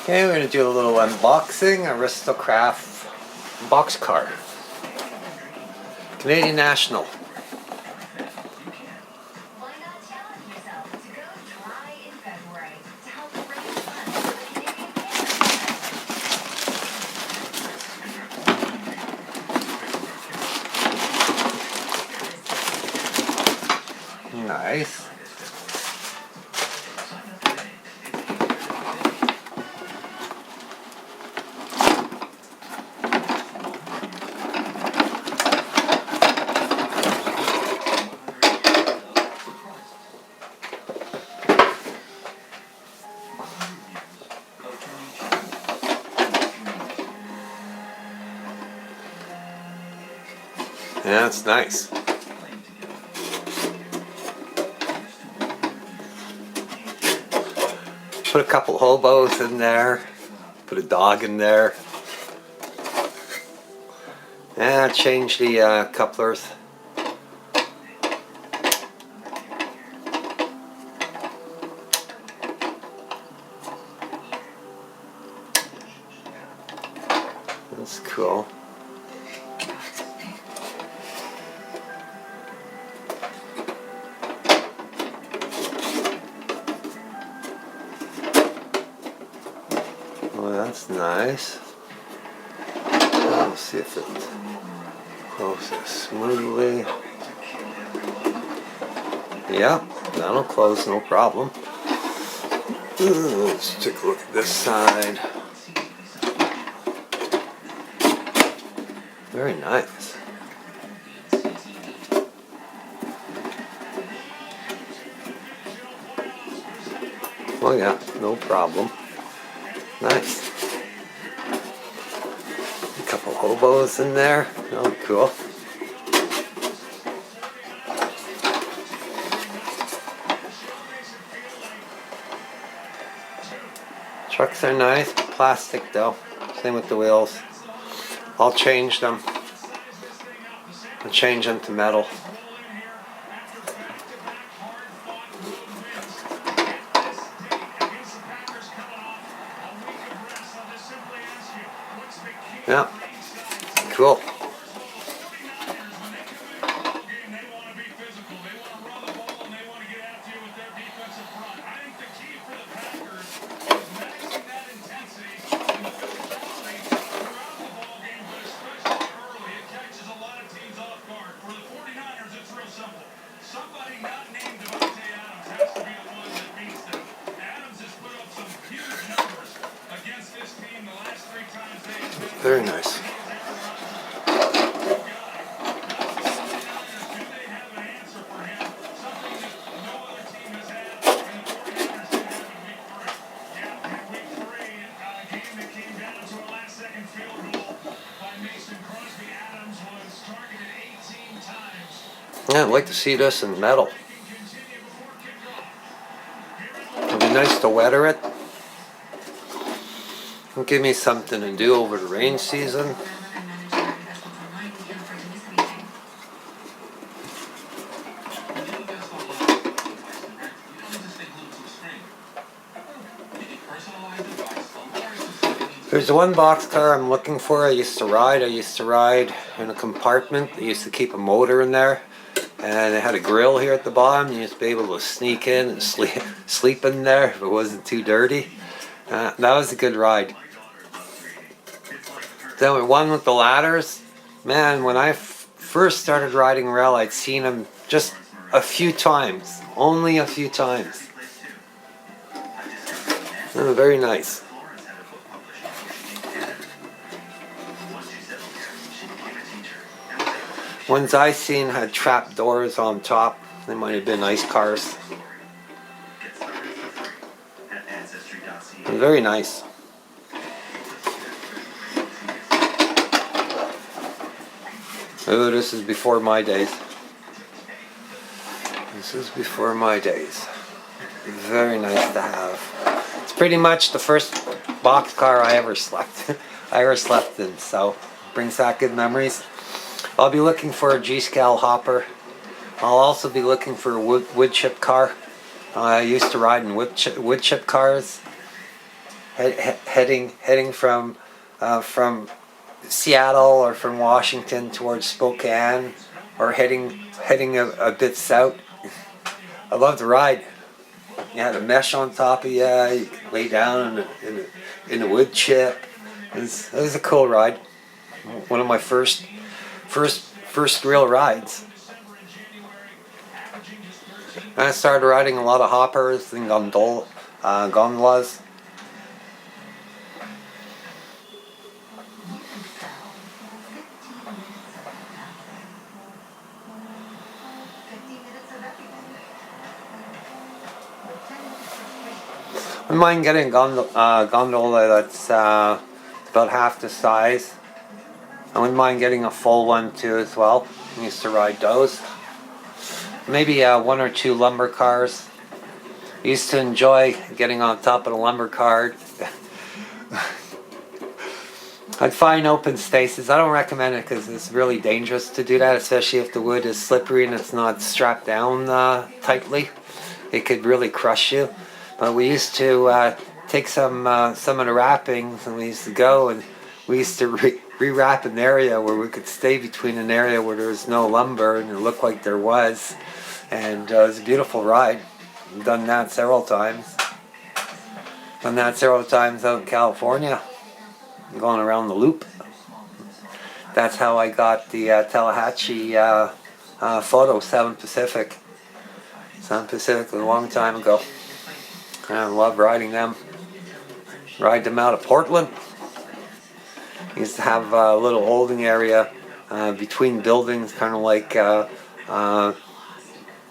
Okay, we're going to do a little unboxing. Aristo Craft box car. Canadian National. Nice. Yeah, that's nice. Put a couple hobos in there. Put a dog in there. Yeah, change the couplers. That's cool. Well, that's nice. Let's see if it closes smoothly. Yeah, that'll close, no problem. Let's take a look at this side. Very nice. Oh yeah, no problem. Nice. A couple hobos in there. Oh, cool. Trucks are nice. Plastic though. Same with the wheels. I'll change them. I'll change them to metal. Yeah, cool. Very nice. Yeah, I'd like to see this in metal. It'd be nice to weather it. It'll give me something to do over the rain season. There's one box car I'm looking for. I used to ride in a compartment. They used to keep a motor in there, and it had a grill here at the bottom. You used to be able to sneak in and sleep in there if it wasn't too dirty. That was a good ride. Then one with the ladders. Man, when I first started riding rail, I'd seen them just a few times. Only a few times. Very nice. Ones I seen had trap doors on top. They might have been ice cars. Very nice. Oh, this is before my days. This is before my days. Very nice to have. It's pretty much the first box car I ever slept in, so it brings back good memories. I'll be looking for a G-scale hopper. I'll also be looking for a wood chip car. I used to ride in wood chip cars. heading from Seattle or from Washington towards Spokane, or heading a bit south. I love the ride. You had a mesh on top of you. You could lay down in the wood chip. It was a cool ride. One of my first real rides. And I started riding a lot of hoppers and gondolas. I wouldn't mind getting a gondola that's about half the size. I wouldn't mind getting a full one too as well. I used to ride those. Maybe one or two lumber cars. I used to enjoy getting on top of the lumber car. I'd find open spaces. I don't recommend it because it's really dangerous to do that, especially if the wood is slippery and it's not strapped down tightly. It could really crush you. But we used to take some of the wrappings, and we used to go and we used to re-wrap an area where we could stay between an area where there was no lumber and it looked like there was. And it was a beautiful ride. I've done that several times. Done that several times out in California. Going around the loop. That's how I got the Tallahatchie photo, 7 Pacific. 7 Pacific was a long time ago. I love riding them. Ride them out of Portland. Used to have a little holding area between buildings, kind of like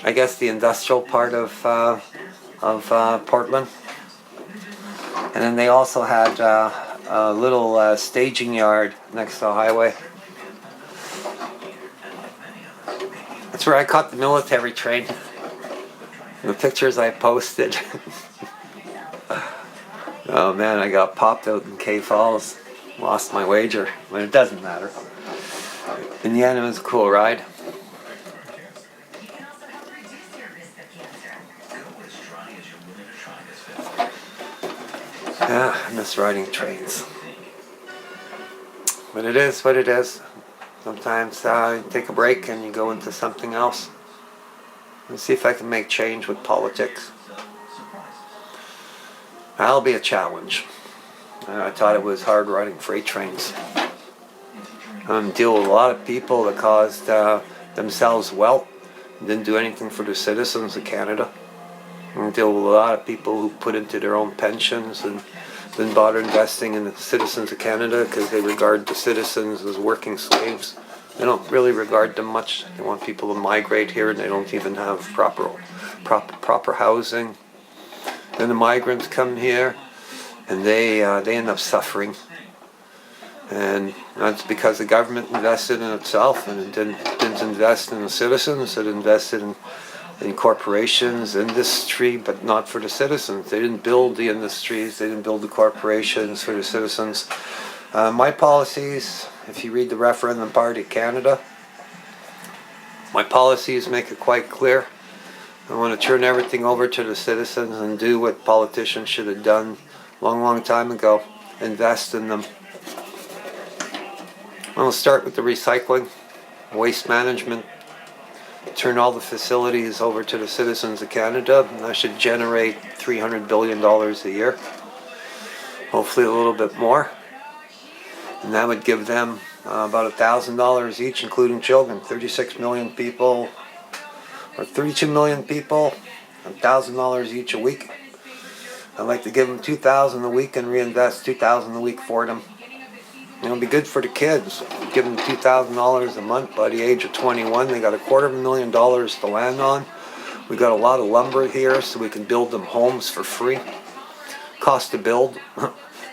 I guess the industrial part of Portland. And then they also had a little staging yard next to the highway. That's where I caught the military train. The pictures I posted. Oh man, I got popped out in K Falls. Lost my wager, but it doesn't matter. In the end, it was a cool ride. Yeah, I miss riding trains. But it is what it is. Sometimes you take a break and you go into something else. Let's see if I can make change with politics. That'll be a challenge. I thought it was hard riding freight trains. Deal with a lot of people that caused themselves wealth, didn't do anything for the citizens of Canada. Deal with a lot of people who put into their own pensions and didn't bother investing in the citizens of Canada because they regard the citizens as working slaves. They don't really regard them much. They want people to migrate here, and they don't even have proper housing. Then the migrants come here, and they end up suffering. And that's because the government invested in itself, and it didn't invest in the citizens. It invested in corporations, industry, but not for the citizens. They didn't build the industries, they didn't build the corporations for the citizens. My policies, if you read the Referendum Party of Canada, my policies make it quite clear. I want to turn everything over to the citizens and do what politicians should have done long time ago. Invest in them. I'll start with the recycling, waste management. Turn all the facilities over to the citizens of Canada, and that should generate $300 billion a year. Hopefully a little bit more. And that would give them about $1,000 each, including children. 36 million people, or 32 million people, $1,000 each a week. I'd like to give them $2,000 a week and reinvest $2,000 a week for them. It'll be good for the kids. Give them $2,000 a month by the age of 21. They got $250,000 to land on. We got a lot of lumber here, so we can build them homes for free. Cost to build,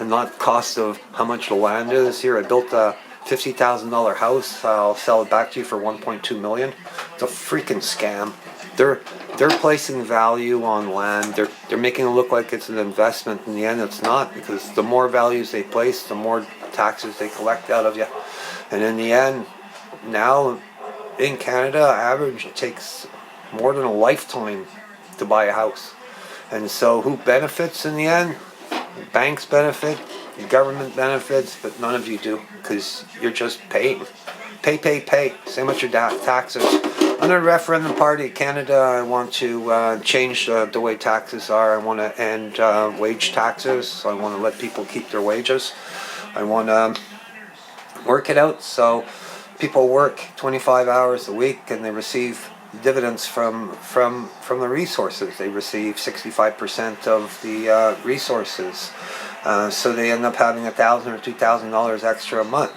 and not cost of how much the land is. Here, I built a $50,000 house. I'll sell it back to you for $1.2 million. It's a freaking scam. They're placing value on land. They're making it look like it's an investment. In the end, it's not, because the more values they place, the more taxes they collect out of you. And in the end, now in Canada, average it takes more than a lifetime to buy a house. And so who benefits in the end? Banks benefit, the government benefits, but none of you do, because you're just paying. Pay. Same with your taxes. Under the referendum party of Canada, I want to change the way taxes are. I want to end wage taxes. I want to let people keep their wages. I want to work it out so people work 25 hours a week and they receive dividends from the resources. They receive 65% of the resources, so they end up having $1,000 or $2,000 extra a month.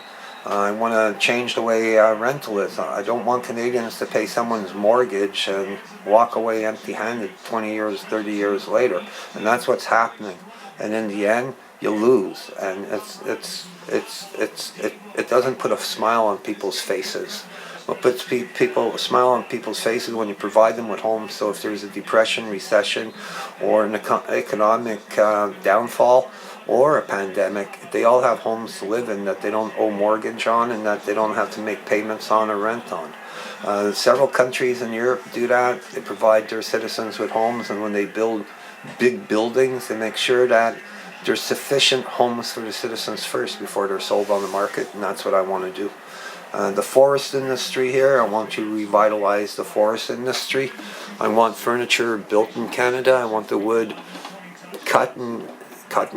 I want to change the way rental is. I don't want Canadians to pay someone's mortgage and walk away empty-handed 20 years, 30 years later, and that's what's happening. And in the end, you lose, and it doesn't put a smile on people's faces. What puts a smile on people's faces when you provide them with homes. So if there's a depression, recession, or an economic downfall, or a pandemic, they all have homes to live in that they don't owe mortgage on and that they don't have to make payments on or rent on. Several countries in Europe do that. They provide their citizens with homes, and when they build big buildings, they make sure that there's sufficient homes for the citizens first before they're sold on the market, and that's what I want to do. The forest industry here, I want to revitalize the forest industry. I want furniture built in Canada. I want the wood cut in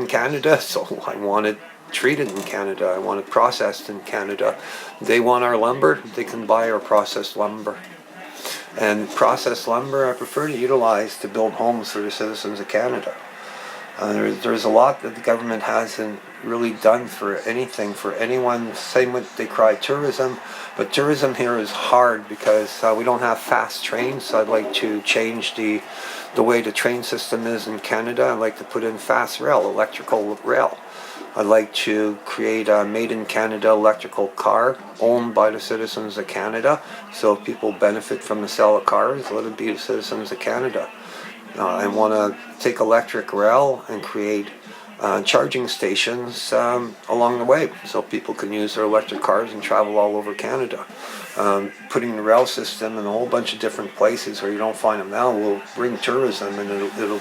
Canada, so I want it treated in Canada. I want it processed in Canada. They want our lumber, they can buy our processed lumber. And processed lumber I prefer to utilize to build homes for the citizens of Canada. There's a lot that the government hasn't really done for anything, for anyone. Same with, they cry tourism, but tourism here is hard because we don't have fast trains. So I'd like to change the way the train system is in Canada. I'd like to put in fast rail, electrical rail. I'd like to create a made in Canada electrical car owned by the citizens of Canada. So if people benefit from the sale of cars, let it be the citizens of Canada. I want to take electric rail and create charging stations along the way so people can use their electric cars and travel all over Canada. Putting the rail system in a whole bunch of different places where you don't find them now will bring tourism, and it'll